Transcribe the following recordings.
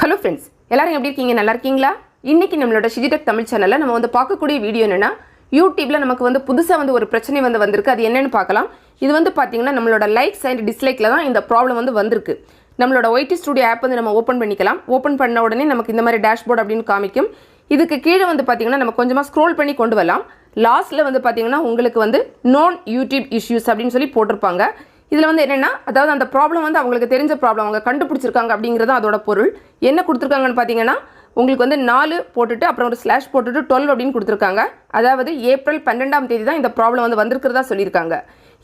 Hello friends, எல்லாரும் எப்படி இருக்கீங்க? நல்லா இருக்கீங்களா? இன்னைக்கு நம்மளோட ஷிஜிடெக் தமிழ் சேனலில் நம்ம வந்து பார்க்கக்கூடிய வீடியோ என்னென்னா, யூடியூப்பில் நமக்கு வந்து புதுசாக வந்து ஒரு பிரச்சனை வந்திருக்கு. அது என்னென்னு பார்க்கலாம். இது வந்து பார்த்தீங்கன்னா நம்மளோட லைக்ஸ் அண்ட் டிஸ்லைக்கில் தான் இந்த ப்ராப்ளம் வந்து வந்திருக்கு. நம்மளோட ஒய்டி ஸ்டுடியோ ஆப் வந்து நம்ம ஓப்பன் பண்ணிக்கலாம். ஓப்பன் பண்ண உடனே நமக்கு இந்த மாதிரி டேஷ்போர்ட் அப்படின்னு காமிக்கும். இதுக்கு கீழே வந்து பார்த்தீங்கன்னா நம்ம கொஞ்சமாக ஸ்க்ரோல் பண்ணி கொண்டு வரலாம். லாஸ்ட்டில் வந்து பார்த்தீங்கன்னா உங்களுக்கு வந்து நோன் யூடியூப் இஷ்யூஸ் அப்படின்னு சொல்லி போட்டிருப்பாங்க. இதில் வந்து என்னென்னா, அதாவது அந்த ப்ராப்ளம் வந்து அவங்களுக்கு தெரிஞ்ச ப்ராப்ளம், அவங்க கண்டுபிடிச்சிருக்காங்க அப்படிங்கிறது அதோட பொருள். என்ன கொடுத்துருக்காங்கன்னு பார்த்தீங்கன்னா, உங்களுக்கு வந்து 4 போட்டுட்டு அப்புறம் ஒரு ஸ்லாஷ் போட்டுட்டு 12 அப்படின்னு கொடுத்துருக்காங்க. அதாவது ஏப்ரல் 12ஆம் தேதி தான் இந்த ப்ராப்ளம் வந்து வந்திருக்கிறதா சொல்லியிருக்காங்க.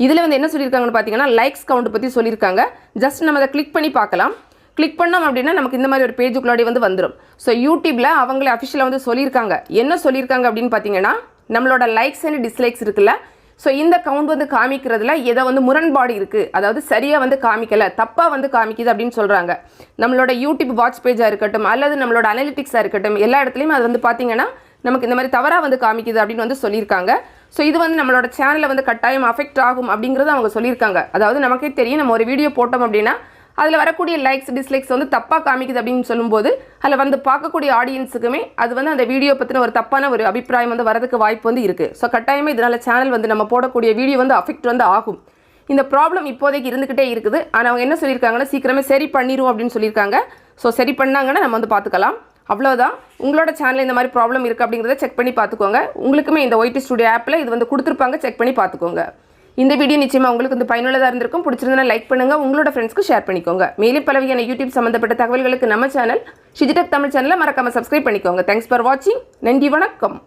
இதில் வந்து என்ன சொல்லியிருக்காங்கன்னு பார்த்தீங்கன்னா, லைக்ஸ் கவுண்ட் பற்றி சொல்லியிருக்காங்க. ஜஸ்ட் நம்ம அதை கிளிக் பண்ணி பார்க்கலாம். கிளிக் பண்ணோம் அப்படின்னா நமக்கு இந்த மாதிரி ஒரு பேஜுக்குள்ளாடி வந்து வந்துடும். ஸோ யூடியூப்பில் அவங்களே அஃபிஷியலாக வந்து சொல்லியிருக்காங்க. என்ன சொல்லியிருக்காங்க அப்படின்னு பார்த்தீங்கன்னா, நம்மளோட லைக்ஸ் அண்ட் டிஸ்லைக்ஸ் இருக்குல்ல, ஸோ இந்த கவுண்ட் வந்து காமிக்கிறதுல ஏதோ வந்து முரண்பாடு இருக்குது. அதாவது சரியாக வந்து காமிக்கலை, தப்பாக வந்து காமிக்குது அப்படின்னு சொல்கிறாங்க. நம்மளோட யூடியூப் வாட்ச் பேஜாக இருக்கட்டும் அல்லது நம்மளோட அனலிட்டிக்ஸாக இருக்கட்டும், எல்லா இடத்துலையும் அது வந்து பார்த்திங்கன்னா நமக்கு இந்த மாதிரி தவறாக வந்து காமிக்குது அப்படின்னு வந்து சொல்லியிருக்காங்க. ஸோ இது வந்து நம்மளோட சேனலில் வந்து கட்டாயம் அஃபெக்ட் ஆகும் அப்படிங்கிறது அவங்க சொல்லியிருக்காங்க. அதாவது நமக்கே தெரியும், நம்ம ஒரு வீடியோ போட்டோம் அப்படின்னா அதில் வரக்கூடிய லைக்ஸ் டிஸ்லைக்ஸ் வந்து தப்பாக காமிக்குது அப்படின்னு சொல்லும்போது அதில் வந்து பார்க்கக்கூடிய ஆடியன்ஸுக்குமே அது வந்து அந்த வீடியோ பற்றின ஒரு தப்பான ஒரு அபிப்பிராயம் வந்து வரதுக்கு வாய்ப்பு வந்து இருக்குது. ஸோ கட்டாயமாக இதனால் சேனல் வந்து நம்ம போடக்கூடிய வீடியோ வந்து அஃபெக்ட் வந்து ஆகும். இந்த ப்ராப்ளம் இப்போதைக்கு இருந்துக்கிட்டே இருக்குது. ஆனால் அவங்க என்ன சொல்லியிருக்காங்கன்னா, சீக்கிரமே சரி பண்ணிடுவோம் அப்படின்னு சொல்லியிருக்காங்க. ஸோ சரி பண்ணாங்கன்னா நம்ம வந்து பார்த்துக்கலாம். அவ்வளோதான். உங்களோட சேனலில் இந்த மாதிரி ப்ராப்ளம் இருக்குது அப்படிங்கிறத செக் பண்ணி பார்த்துக்கோங்க. உங்களுக்குமே இந்த ஒய்டி ஸ்டுடியோ ஆப்பில் இது வந்து கொடுத்துருப்பாங்க, செக் பண்ணி பார்த்துக்கோங்க. இந்த வீடியோ நிச்சயமாக உங்களுக்கு வந்து பயனுள்ளதாக இருந்திருக்கும். பிடிச்சிருந்தா லைக் பண்ணுங்கள், உங்களோட ஃப்ரெண்ட்ஸ்க்கு ஷேர் பண்ணிக்கோங்க. மேலும் பலவகையான யூடியூப் சம்மந்தப்பட்ட தகவல்களுக்கு நம்ம சேனல் ஷிஜிடெக் தமிழ் சேனலை மறக்காமல் சப்ஸ்கிரைப் பண்ணிக்கோங்க. தேங்க்ஸ் ஃபார் வாட்சிங். நன்றி, வணக்கம்.